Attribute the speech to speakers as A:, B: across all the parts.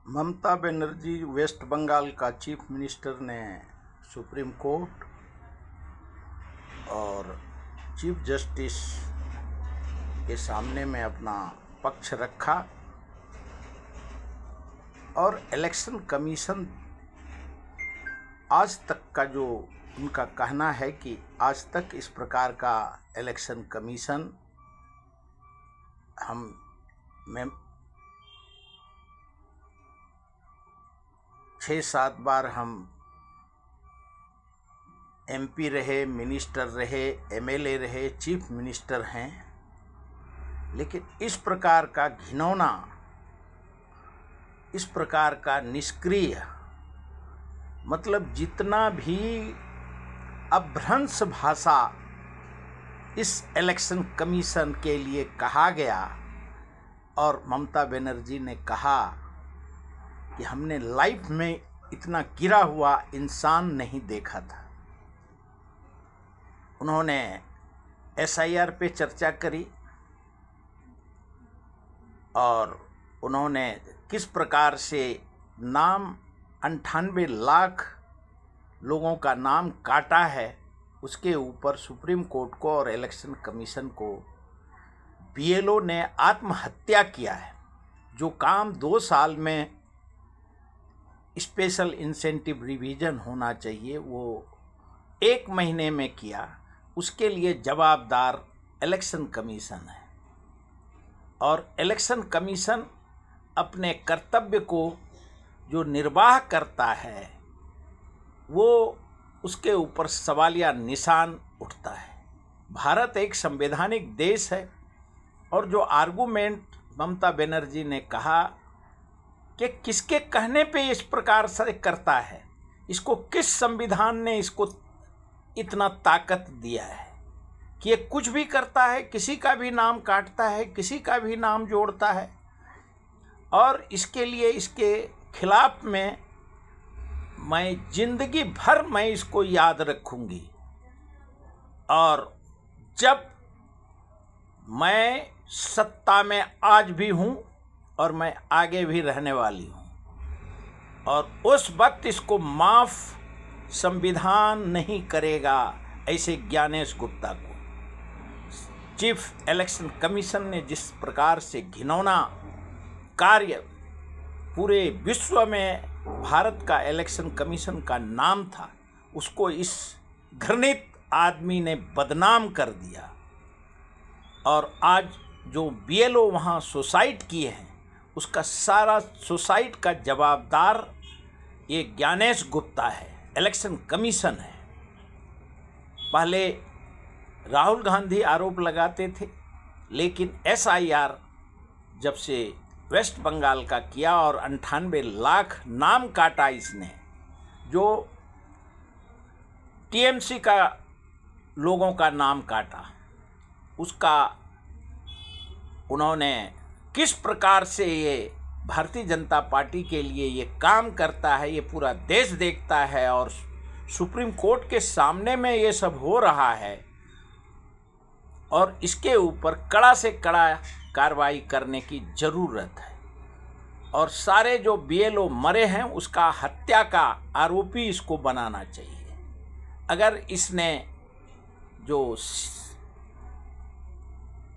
A: Mamata Banerjee waste Bengal का chief minister ने supreme court और चीफ जस्टिस के सामने में अपना पक्ष रखा और इलेक्शन कमीशन आज तक का जो उनका कहना है कि आज तक इस प्रकार का इलेक्शन कमीशन हम में 6-7 बार हम एमपी रहे, मिनिस्टर रहे, एमएलए रहे, चीफ मिनिस्टर हैं, लेकिन इस प्रकार का घिनौना, इस प्रकार का निष्क्रिय, मतलब जितना भी अभ्रंश भाषा इस इलेक्शन कमीशन के लिए कहा गया और ममता बनर्जी ने कहा कि हमने लाइफ में इतना गिरा हुआ इंसान नहीं देखा था। उन्होंने एसआईआर पे चर्चा करी और उन्होंने किस प्रकार से नाम 98 लाख लोगों का नाम काटा है, उसके ऊपर सुप्रीम कोर्ट को और इलेक्शन कमीशन को बीएलओ ने आत्महत्या किया है। जो काम 2 साल में स्पेशल इंसेंटिव रिवीजन होना चाहिए वो 1 महीने में किया, उसके लिए जवाबदार इलेक्शन कमीशन है। और इलेक्शन कमीशन अपने कर्तव्य को जो निर्वाह करता है वो उसके ऊपर सवालिया निशान उठता है। भारत एक संवैधानिक देश है और जो आर्गूमेंट ममता बनर्जी ने कहा कि किसके कहने पे इस प्रकार से करता है, इसको किस संविधान ने इसको इतना ताकत दिया है कि ये कुछ भी करता है, किसी का भी नाम काटता है, किसी का भी नाम जोड़ता है। और इसके लिए इसके खिलाफ में मैं जिंदगी भर मैं इसको याद रखूंगी। और जब मैं सत्ता में आज भी हूं और मैं आगे भी रहने वाली हूं, और उस वक्त इसको माफ संविधान नहीं करेगा, ऐसे ज्ञानेश गुप्ता को चीफ इलेक्शन कमीशन ने जिस प्रकार से घिनौना कार्य, पूरे विश्व में भारत का इलेक्शन कमीशन का नाम था, उसको इस घृणित आदमी ने बदनाम कर दिया। और आज जो बीएलओ वहाँ सुसाइड किए हैं, उसका सारा सुसाइड का जवाबदार ये ज्ञानेश गुप्ता है, इलेक्शन कमीशन है। पहले राहुल गांधी आरोप लगाते थे, लेकिन एसआईआर जब से वेस्ट बंगाल का किया और 98 लाख नाम काटा इसने, जो टीएमसी का लोगों का नाम काटा, उसका उन्होंने किस प्रकार से ये भारतीय जनता पार्टी के लिए ये काम करता है, ये पूरा देश देखता है। और सुप्रीम कोर्ट के सामने में ये सब हो रहा है और इसके ऊपर कड़ा से कड़ा कार्रवाई करने की ज़रूरत है। और सारे जो बीएलओ मरे हैं उसका हत्या का आरोपी इसको बनाना चाहिए। अगर इसने जो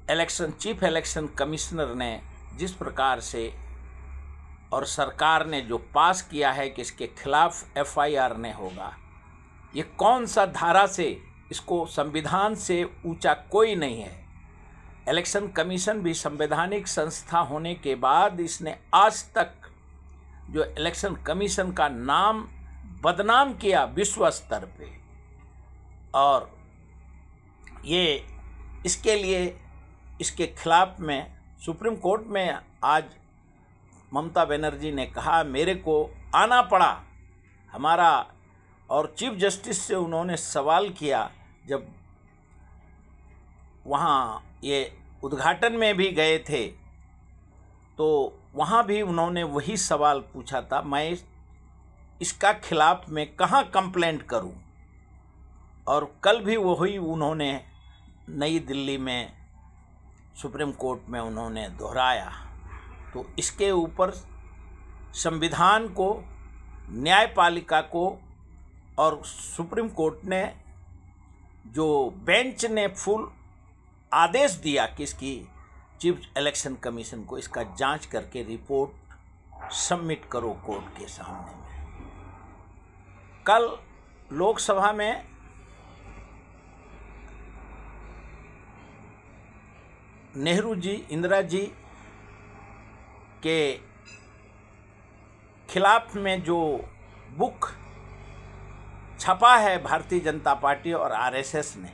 A: चीफ इलेक्शन कमिश्नर ने जिस प्रकार से और सरकार ने जो पास किया है कि इसके खिलाफ एफआईआर ने होगा, ये कौन सा धारा से, इसको संविधान से ऊंचा कोई नहीं है। इलेक्शन कमीशन भी संवैधानिक संस्था होने के बाद इसने आज तक जो इलेक्शन कमीशन का नाम बदनाम किया विश्व स्तर पे, और ये इसके लिए इसके खिलाफ में सुप्रीम कोर्ट में आज ममता बनर्जी ने कहा मेरे को आना पड़ा हमारा, और चीफ जस्टिस से उन्होंने सवाल किया जब वहाँ ये उद्घाटन में भी गए थे, तो वहाँ भी उन्होंने वही सवाल पूछा था, मैं इसका खिलाफ में कहाँ कंप्लेंट करूँ। और कल भी वही उन्होंने नई दिल्ली में सुप्रीम कोर्ट में उन्होंने दोहराया। तो इसके ऊपर संविधान को, न्यायपालिका को और सुप्रीम कोर्ट ने जो बेंच ने फुल आदेश दिया कि इसकी चीफ इलेक्शन कमीशन को इसका जांच करके रिपोर्ट सबमिट करो कोर्ट के सामने में। कल लोकसभा में नेहरू जी, इंदिरा जी के खिलाफ में जो बुक छपा है भारतीय जनता पार्टी और आरएसएस ने,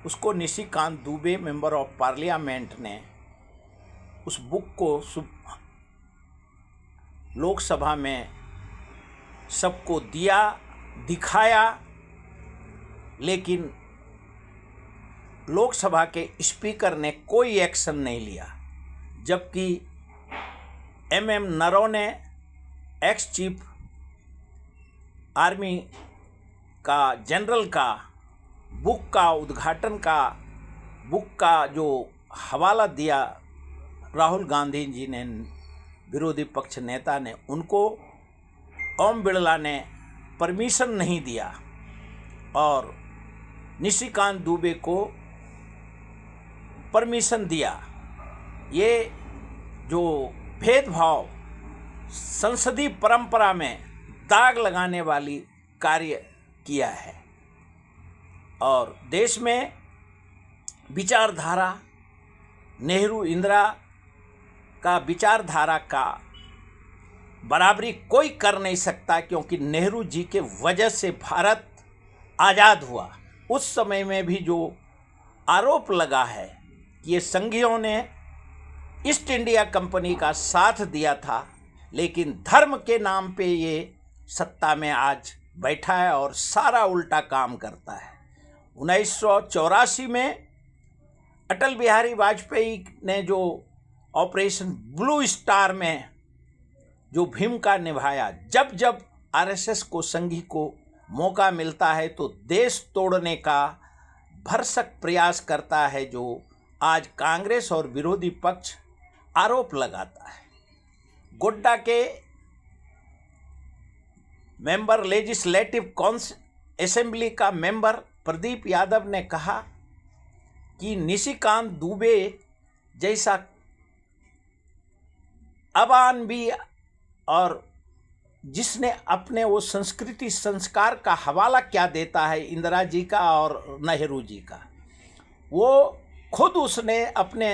A: उसको Nishikant Dubey member of parliament ने उस बुक को लोकसभा में सबको दिया, दिखाया, लेकिन लोकसभा के स्पीकर ने कोई एक्शन नहीं लिया। जबकि MM Naravane, ex chief army का जनरल का बुक का उद्घाटन का, बुक का जो हवाला दिया राहुल गांधी जी ने, विरोधी पक्ष नेता ने, उनको ओम बिरला ने परमिशन नहीं दिया और निशिकांत दुबे को परमिशन दिया। ये जो भेदभाव संसदीय परंपरा में दाग लगाने वाली कार्य किया है और देश में विचारधारा, नेहरू इंदिरा का विचारधारा का बराबरी कोई कर नहीं सकता, क्योंकि नेहरू जी के वजह से भारत आज़ाद हुआ। उस समय में भी जो आरोप लगा है कि ये संघियों ने ईस्ट इंडिया कंपनी का साथ दिया था, लेकिन धर्म के नाम पे ये सत्ता में आज बैठा है और सारा उल्टा काम करता है। 1984 में अटल बिहारी वाजपेयी ने जो ऑपरेशन ब्लू स्टार में जो भूमिका निभाया, जब जब आरएसएस को, संघी को मौका मिलता है तो देश तोड़ने का भरसक प्रयास करता है, जो आज कांग्रेस और विरोधी पक्ष आरोप लगाता है। गोड्डा के मेंबर, लेजिस्लेटिव असेंबली का मेंबर प्रदीप यादव ने कहा कि निशिकांत दुबे जैसा अबानवी और जिसने अपने वो संस्कृति संस्कार का हवाला क्या देता है इंदिरा जी का और नेहरू जी का, वो खुद उसने अपने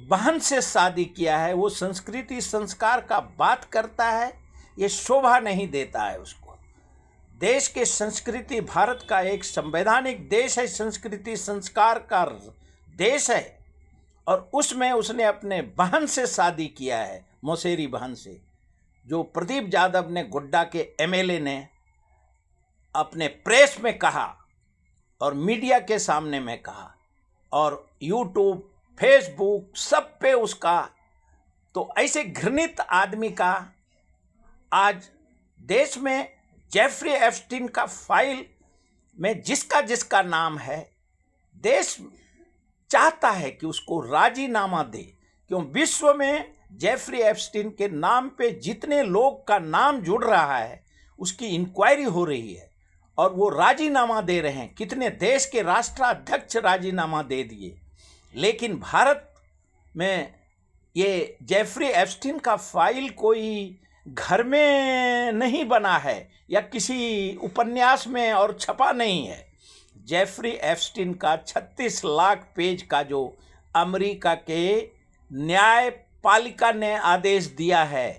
A: बहन से शादी किया है, वो संस्कृति संस्कार का बात करता है, ये शोभा नहीं देता है उसको। देश के संस्कृति, भारत का एक संवैधानिक देश है, संस्कृति संस्कार का देश है, और उसमें उसने अपने बहन से शादी किया है, मौसेरी बहन से, जो प्रदीप यादव ने, गोड्डा के एमएलए ने अपने प्रेस में कहा और मीडिया के सामने में कहा और यूट्यूब, फेसबुक सब पे उसका। तो ऐसे घृणित आदमी का आज देश में जेफरी एप्स्टीन का फाइल में जिसका जिसका नाम है, देश चाहता है कि उसको राजीनामा दे, क्यों विश्व में जेफरी एप्स्टीन के नाम पे जितने लोग का नाम जुड़ रहा है उसकी इंक्वायरी हो रही है और वो राजीनामा दे रहे हैं। कितने देश के राष्ट्राध्यक्ष राजीनामा दे दिए, लेकिन भारत में ये जेफरी एप्स्टीन का फाइल कोई घर में नहीं बना है या किसी उपन्यास में और छपा नहीं है। जेफरी एप्स्टीन का 36 लाख पेज का जो अमेरिका के न्यायपालिका ने आदेश दिया है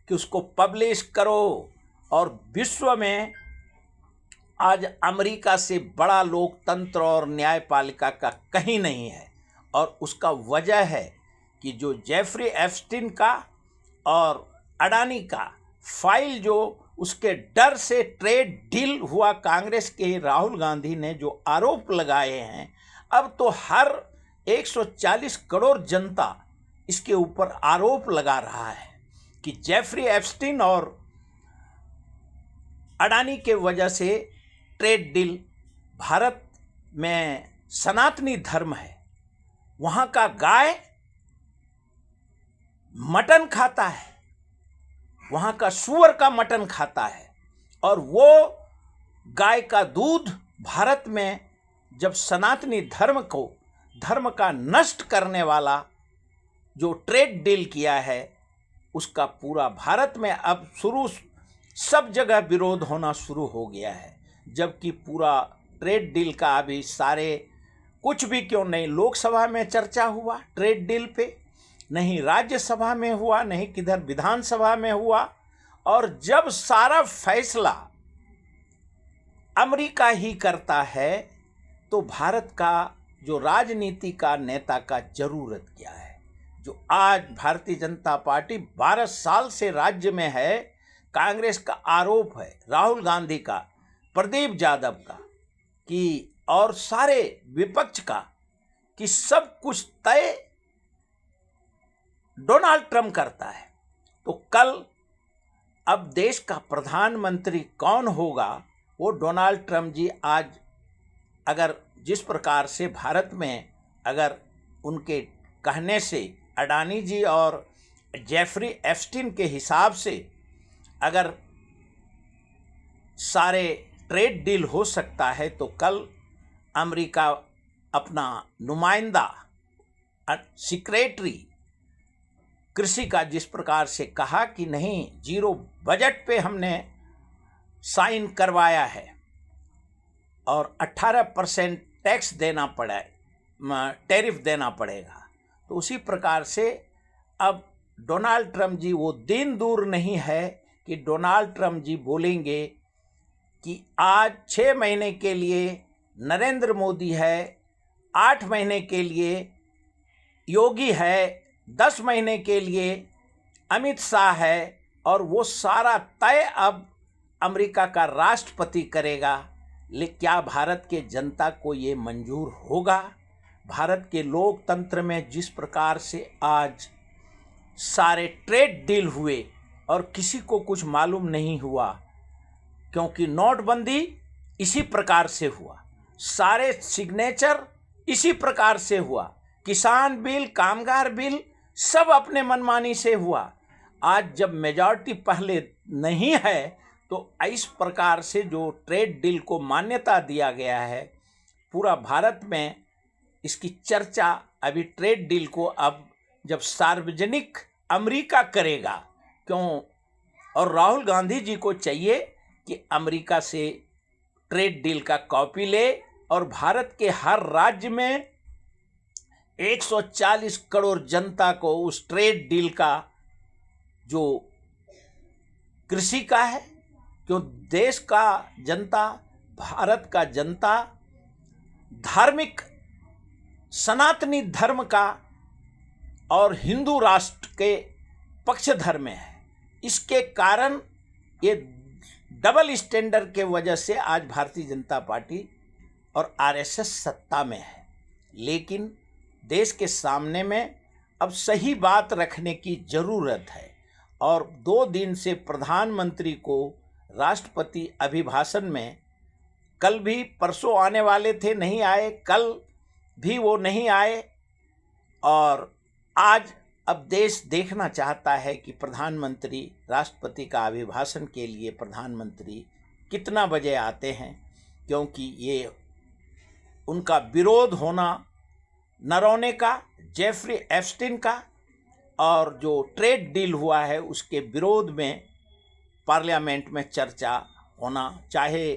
A: कि उसको पब्लिश करो, और विश्व में आज अमेरिका से बड़ा लोकतंत्र और न्यायपालिका का कहीं नहीं है। और उसका वजह है कि जो जेफरी एप्स्टीन का और अडानी का फाइल, जो उसके डर से ट्रेड डील हुआ, कांग्रेस के राहुल गांधी ने जो आरोप लगाए हैं, अब तो हर 140 करोड़ जनता इसके ऊपर आरोप लगा रहा है कि जेफरी एप्स्टीन और अडानी के वजह से ट्रेड डील। भारत में सनातनी धर्म है, वहाँ का गाय मटन खाता है, वहाँ का सूअर का मटन खाता है, और वो गाय का दूध भारत में जब सनातनी धर्म का नष्ट करने वाला जो ट्रेड डील किया है, उसका पूरा भारत में अब सब जगह विरोध होना शुरू हो गया है। जबकि पूरा ट्रेड डील का अभी सारे कुछ भी क्यों नहीं लोकसभा में चर्चा हुआ ट्रेड डील पे, नहीं राज्यसभा में हुआ, नहीं किधर विधानसभा में हुआ, और जब सारा फैसला अमेरिका ही करता है तो भारत का जो राजनीति का नेता का जरूरत क्या है। जो आज भारतीय जनता पार्टी 12 साल से राज्य में है, कांग्रेस का आरोप है, राहुल गांधी का, प्रदीप यादव का, कि और सारे विपक्ष का, कि सब कुछ तय डोनाल्ड ट्रंप करता है। तो कल अब देश का प्रधानमंत्री कौन होगा, वो डोनाल्ड ट्रंप जी आज अगर जिस प्रकार से भारत में अगर उनके कहने से अडानी जी और जेफरी एप्स्टीन के हिसाब से अगर सारे ट्रेड डील हो सकता है, तो कल अमेरिका अपना नुमाइंदा सेक्रेटरी कृषि का जिस प्रकार से कहा कि नहीं, जीरो बजट पे हमने साइन करवाया है और 18% टैक्स देना पड़ा, टैरिफ देना पड़ेगा, तो उसी प्रकार से अब डोनाल्ड ट्रंप जी वो दिन दूर नहीं है कि डोनाल्ड ट्रंप जी बोलेंगे कि आज 6 महीने के लिए नरेंद्र मोदी है, 8 महीने के लिए योगी है, 10 महीने के लिए अमित शाह है, और वो सारा तय अब अमेरिका का राष्ट्रपति करेगा। लेकिन क्या भारत के जनता को ये मंजूर होगा? भारत के लोकतंत्र में जिस प्रकार से आज सारे ट्रेड डील हुए और किसी को कुछ मालूम नहीं हुआ, क्योंकि नोटबंदी इसी प्रकार से हुआ, सारे सिग्नेचर इसी प्रकार से हुआ, किसान बिल, कामगार बिल सब अपने मनमानी से हुआ। आज जब मेजॉरिटी पहले नहीं है तो इस प्रकार से जो ट्रेड डील को मान्यता दिया गया है, पूरा भारत में इसकी चर्चा अभी ट्रेड डील को अब जब सार्वजनिक अमेरिका करेगा, क्यों, और राहुल गांधी जी को चाहिए कि अमेरिका से ट्रेड डील का कॉपी ले और भारत के हर राज्य में 140 करोड़ जनता को उस ट्रेड डील का जो कृषि का है, क्यों देश का जनता, भारत का जनता धार्मिक सनातनी धर्म का और हिंदू राष्ट्र के पक्षधर में है। इसके कारण ये डबल स्टैंडर्ड के वजह से आज भारतीय जनता पार्टी और आरएसएस सत्ता में है। लेकिन देश के सामने में अब सही बात रखने की ज़रूरत है, और 2 दिन से प्रधानमंत्री को राष्ट्रपति अभिभाषण में कल भी परसों आने वाले थे, नहीं आए, कल भी वो नहीं आए, और आज अब देश देखना चाहता है कि प्रधानमंत्री राष्ट्रपति का अभिभाषण के लिए प्रधानमंत्री कितना बजे आते हैं, क्योंकि ये उनका विरोध होना नरौने का, जेफरी एप्स्टीन का, और जो ट्रेड डील हुआ है उसके विरोध में पार्लियामेंट में चर्चा होना। चाहे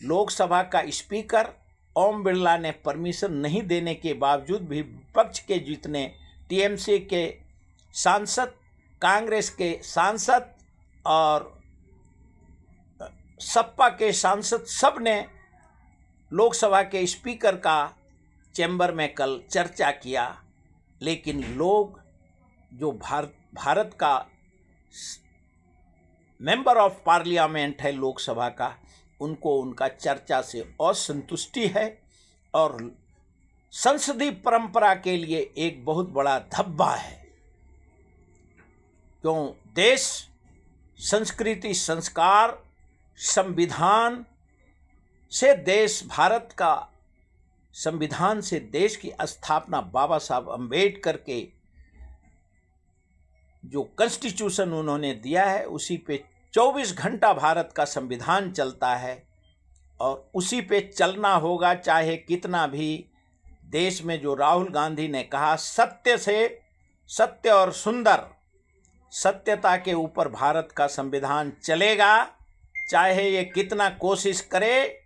A: लोकसभा का स्पीकर ओम बिरला ने परमिशन नहीं देने के बावजूद भी विपक्ष के जितने टीएमसी के सांसद, कांग्रेस के सांसद और सपा के सांसद, सब ने लोकसभा के स्पीकर का चैम्बर में कल चर्चा किया। लेकिन लोग जो भारत का मेंबर ऑफ पार्लियामेंट है लोकसभा का, उनको उनका चर्चा से असंतुष्टि है, और संसदीय परंपरा के लिए एक बहुत बड़ा धब्बा है। क्यों, देश, संस्कृति, संस्कार, संविधान से देश, भारत का संविधान से देश की स्थापना बाबा साहब अम्बेडकर के जो कॉन्स्टिट्यूशन उन्होंने दिया है उसी पे 24 घंटा भारत का संविधान चलता है और उसी पे चलना होगा, चाहे कितना भी देश में, जो राहुल गांधी ने कहा, सत्य और सुंदर सत्यता के ऊपर भारत का संविधान चलेगा, चाहे ये कितना कोशिश करे।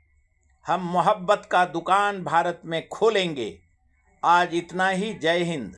A: हम मोहब्बत का दुकान भारत में खोलेंगे। आज इतना ही। जय हिंद।